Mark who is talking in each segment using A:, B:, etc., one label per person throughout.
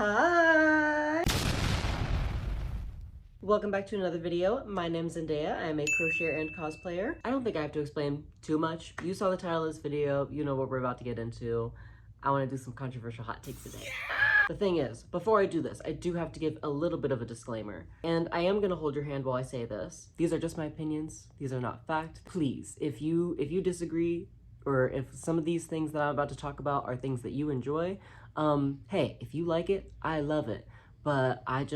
A: Hi! Welcome back to another video. My name's Zendaya. I am a crocheter and cosplayer. I don't think I have to explain too much. You saw the title of this video. You know what we're about to get into. I want to do some controversial hot takes today. The thing is, before I do this, I do have to give a little bit of a disclaimer. And I am going to hold your hand while I say this. These are just my opinions. These are not fact. Please, if you disagree, or if some of these things that I'm about to talk about are things that you enjoy, hey, if you like it, I love it. But I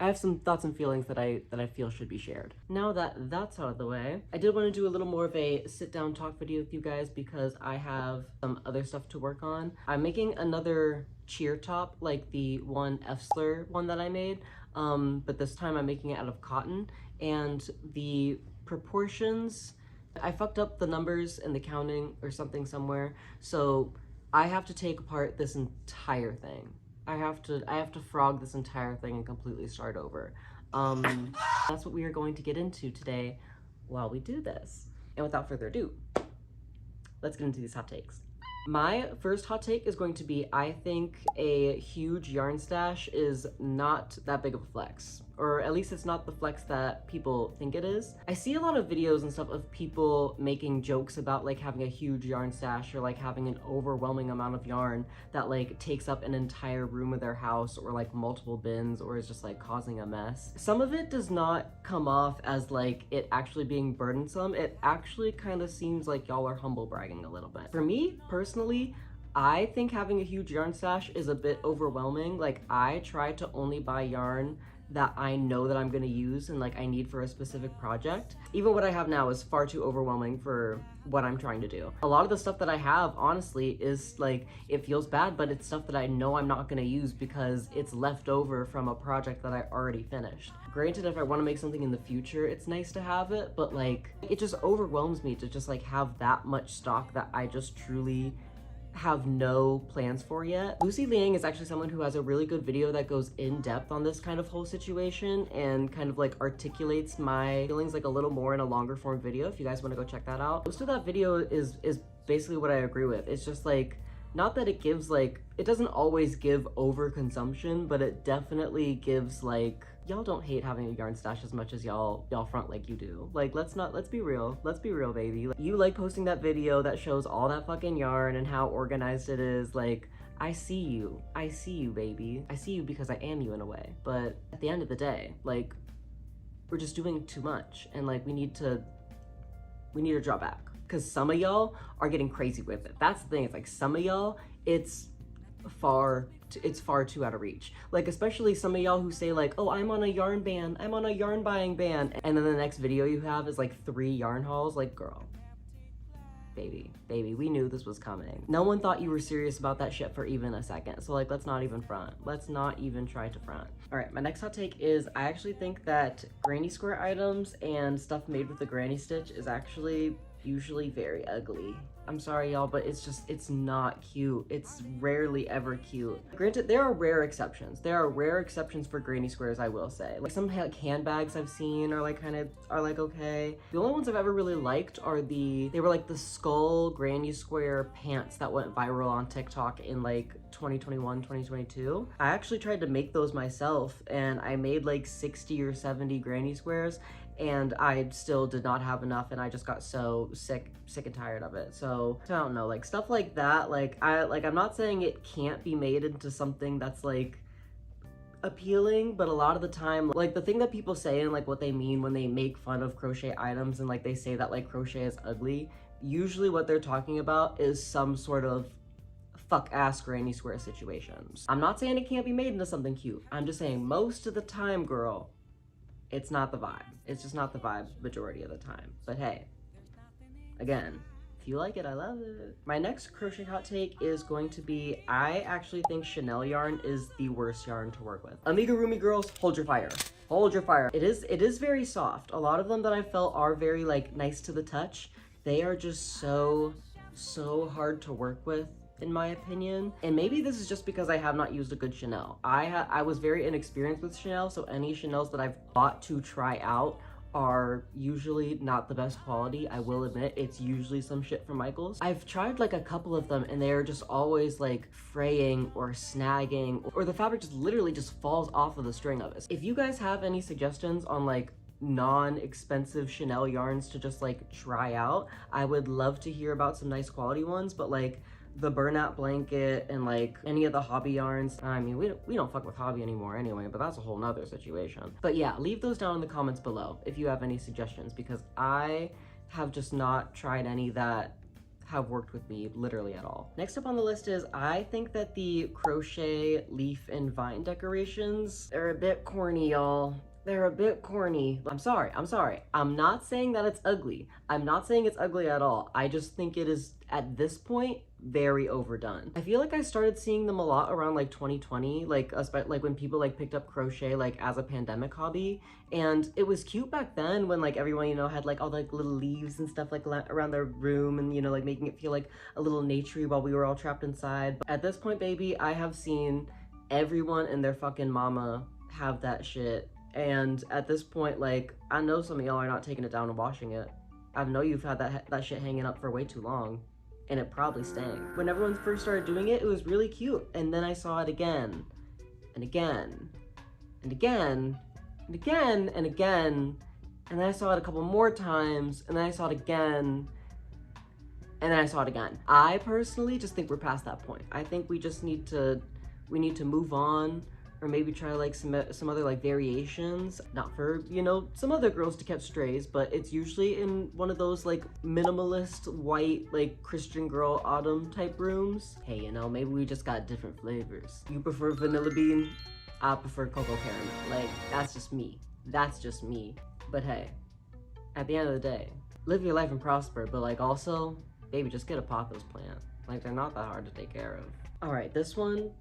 A: have some thoughts and feelings that I feel should be shared. Now that that's out of the way, I did want to do a little more of a sit down talk video with you guys because I have some other stuff to work on. I'm making another cheer top, like the one ESTRA one that I made, but this time I'm making it out of cotton, and the proportions, I fucked up the numbers and the counting or something somewhere, so I have to take apart this entire thing. I have to frog this entire thing and completely start over. That's what we are going to get into today while we do this. And without further ado, let's get into these hot takes. My first hot take is going to be, I think a huge yarn stash is not that big of a flex. Or at least it's not the flex that people think it is. I see a lot of videos and stuff of people making jokes about like having a huge yarn stash or like having an overwhelming amount of yarn that like takes up an entire room of their house or like multiple bins or is just like causing a mess. Some of it does not come off as like it actually being burdensome. It actually kind of seems like y'all are humble bragging a little bit. For me, personally, I think having a huge yarn stash is a bit overwhelming. Like I try to only buy yarn that I know that I'm gonna use and like I need for a specific project. Even what I have now is far too overwhelming for what I'm trying to do. A lot of the stuff that I have, honestly, is like, it feels bad, but it's stuff that I know I'm not gonna use because it's left over from a project that I already finished. Granted, if I wanna make something in the future, it's nice to have it, but like, it just overwhelms me to just like have that much stock that I just truly have no plans for yet. Lucy Liang is actually someone who has a really good video that goes in depth on this kind of whole situation and kind of like articulates my feelings like a little more in a longer form video if you guys want to go check that out. Most of that video is basically what I agree with. It's just like, not that it gives like, it doesn't always give overconsumption, but it definitely gives like, y'all don't hate having a yarn stash as much as y'all front like you do. Like, let's be real, baby. Like, you like posting that video that shows all that fucking yarn and how organized it is. Like, I see you, baby. I see you because I am you in a way. But at the end of the day, like, we're just doing too much and like, we need to draw back. Because some of y'all are getting crazy with it. That's the thing, it's like some of y'all, it's far too out of reach. Like, especially some of y'all who say like, oh, I'm on a yarn ban, I'm on a yarn buying ban, and then the next video you have is like 3 yarn hauls. Like, girl, baby, we knew this was coming. No one thought you were serious about that shit for even a second. So like, let's not even front. Let's not even try to front. All right, my next hot take is I actually think that granny square items and stuff made with the granny stitch is actually usually very ugly. I'm sorry y'all, but it's not cute. It's rarely ever cute. Granted, there are rare exceptions. There are rare exceptions for granny squares, I will say. Like some like handbags I've seen are like okay. The only ones I've ever really liked are they were like the skull granny square pants that went viral on TikTok in like 2021, 2022. I actually tried to make those myself and I made like 60 or 70 granny squares, and I still did not have enough and I just got so sick and tired of it. So I don't know, like stuff like that, like I'm not saying it can't be made into something that's like appealing, but a lot of the time, like the thing that people say and like what they mean when they make fun of crochet items and like they say that like crochet is ugly, usually what they're talking about is some sort of fuck ass granny square situations. I'm not saying it can't be made into something cute. I'm just saying most of the time, girl, it's not the vibe. It's just not the vibe majority of the time. But hey, again, if you like it, I love it. My next crochet hot take is going to be, I actually think chenille yarn is the worst yarn to work with. Amigurumi girls, hold your fire. Hold your fire. It is very soft. A lot of them that I felt are very like nice to the touch. They are just so hard to work with, in my opinion. And maybe this is just because I have not used a good chenille. I was very inexperienced with chenille, so any chenilles that I've bought to try out are usually not the best quality. I will admit, it's usually some shit from Michaels. I've tried like a couple of them and they're just always like fraying or snagging, or the fabric just literally just falls off of the string of it. If you guys have any suggestions on like non-expensive chenille yarns to just like try out, I would love to hear about some nice quality ones. But like the burnout blanket and like any of the hobby yarns, I mean, we don't fuck with hobby anymore anyway, but that's a whole nother situation. But yeah, leave those down in the comments below if you have any suggestions, because I have just not tried any that have worked with me literally at all. Next up on the list is, I think that the crochet leaf and vine decorations, they're a bit corny, y'all. They're a bit corny. I'm sorry. I'm not saying that it's ugly. I'm not saying it's ugly at all. I just think it is, at this point, very overdone. I feel like I started seeing them a lot around like 2020, like when people like picked up crochet like as a pandemic hobby, and it was cute back then when like everyone, you know, had like all the like, little leaves and stuff like around their room, and you know, like making it feel like a little naturey while we were all trapped inside. But at this point, baby, I have seen everyone and their fucking mama have that shit. And at this point, like, I know some of y'all are not taking it down and washing it. I know you've had that shit hanging up for way too long, and it probably stank. When everyone first started doing it, it was really cute. And then I saw it again, and again, and again, and again, and again. And then I saw it a couple more times, and then I saw it again, and then I saw it again. I personally just think we're past that point. I think we just need to move on, or maybe try like some other like variations. Not for, you know, some other girls to catch strays, but it's usually in one of those like minimalist white like Christian girl autumn type rooms. Hey, you know, maybe we just got different flavors. You prefer vanilla bean, I prefer cocoa caramel. Like, that's just me. That's just me. But hey, at the end of the day, live your life and prosper, but like also, baby, just get a pothos plant. Like, they're not that hard to take care of. All right, this one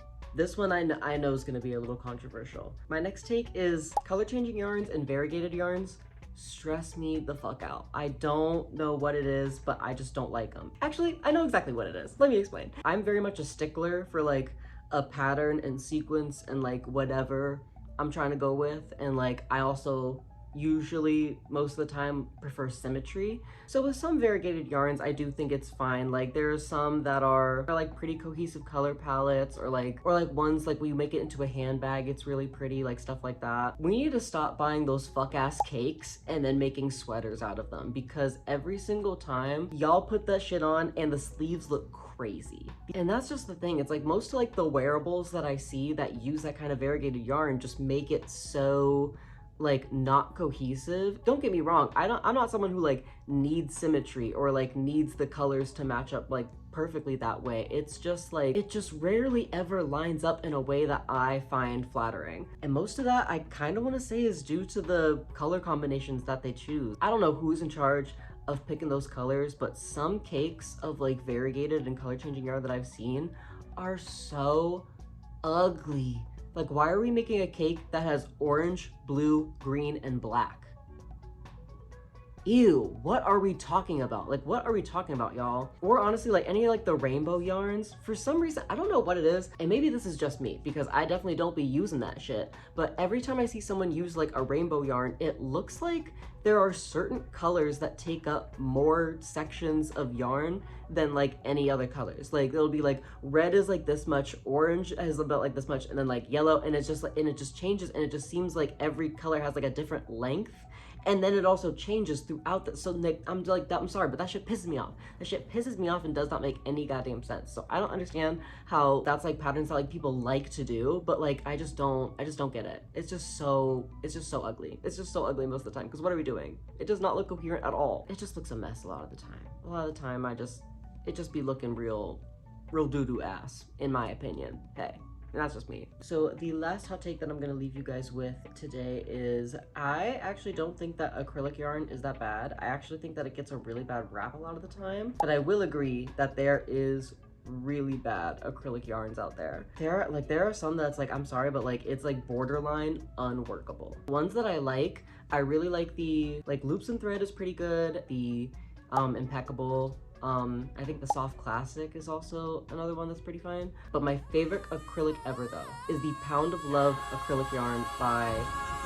A: I know is gonna be a little controversial. My next take is color changing yarns and variegated yarns stress me the fuck out. I don't know what it is, but I just don't like them. Actually, I know exactly what it is. Let me explain. I'm very much a stickler for like a pattern and sequence and like whatever I'm trying to go with. And like, I also usually most of the time prefer symmetry. So with some variegated yarns, I do think it's fine. Like there's some that are like pretty cohesive color palettes, or like ones like when you make it into a handbag, it's really pretty, like stuff like that. We need to stop buying those fuck ass cakes and then making sweaters out of them, because every single time y'all put that shit on and the sleeves look crazy. And that's just the thing. It's like most of like the wearables that I see that use that kind of variegated yarn just make it so like not cohesive. Don't get me wrong, I'm not someone who like needs symmetry or like needs the colors to match up like perfectly that way. It's just like, it just rarely ever lines up in a way that I find flattering. And most of that I kind of want to say is due to the color combinations that they choose. I don't know who's in charge of picking those colors, but some cakes of like variegated and color changing yarn that I've seen are so ugly. Like, why are we making a cake that has orange, blue, green, and black? Ew, what are we talking about? Like, what are we talking about, y'all? Or honestly, like any like the rainbow yarns, for some reason, I don't know what it is, and maybe this is just me, because I definitely don't be using that shit, but every time I see someone use like a rainbow yarn, it looks like there are certain colors that take up more sections of yarn than like any other colors. Like it'll be like red is like this much, orange is about like this much, and then like yellow, and it's just like, and it just changes, and it just seems like every color has like a different length. And then it also changes throughout the, so like, I'm like, I'm sorry, but that shit pisses me off. That shit pisses me off and does not make any goddamn sense. So I don't understand how that's like patterns that like people like to do, but like, I just don't get it. It's just so ugly. It's just so ugly most of the time, because what are we doing? It does not look coherent at all. It just looks a mess a lot of the time. A lot of the time, it just be looking real doo-doo ass, in my opinion. Hey. And that's just me. So the last hot take that I'm gonna leave you guys with today is, I actually don't think that acrylic yarn is that bad. I actually think that it gets a really bad rap a lot of the time, but I will agree that there is really bad acrylic yarns out there. There are some that's like, I'm sorry, but like it's like borderline unworkable. Ones that I really like the like Loops and Thread is pretty good. The Impeccable, I think the Soft Classic is also another one that's pretty fine. But my favorite acrylic ever though is the Pound of Love acrylic yarn by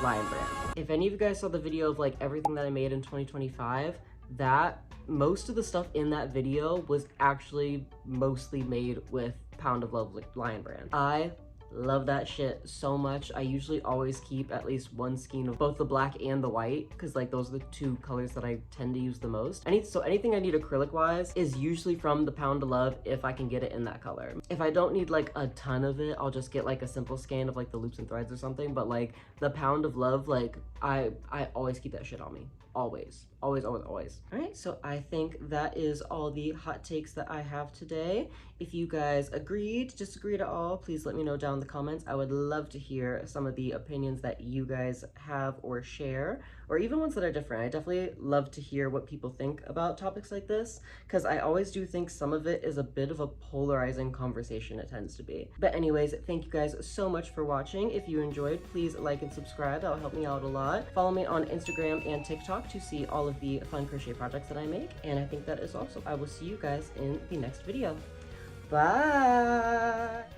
A: Lion Brand. If any of you guys saw the video of like everything that I made in 2025, that most of the stuff in that video was actually mostly made with Pound of Love Lion Brand. I love that shit so much. I usually always keep at least one skein of both the black and the white, because like those are the two colors that I tend to use the most. So anything I need acrylic wise is usually from the Pound of Love if I can get it in that color. If I don't need like a ton of it, I'll just get like a simple skein of like the loops and threads or something. But like the Pound of Love, like I always keep that shit on me. Always. Always, always, always. All right, so I think that is all the hot takes that I have today. If you guys agreed, disagreed at all, please let me know down in the comments. I would love to hear some of the opinions that you guys have or share, or even ones that are different. I definitely love to hear what people think about topics like this, because I always do think some of it is a bit of a polarizing conversation, it tends to be. But anyways, thank you guys so much for watching. If you enjoyed, please like and subscribe. That'll help me out a lot. Follow me on Instagram and TikTok to see all of the fun crochet projects that I make. And I think that is awesome. I will see you guys in the next video. Bye!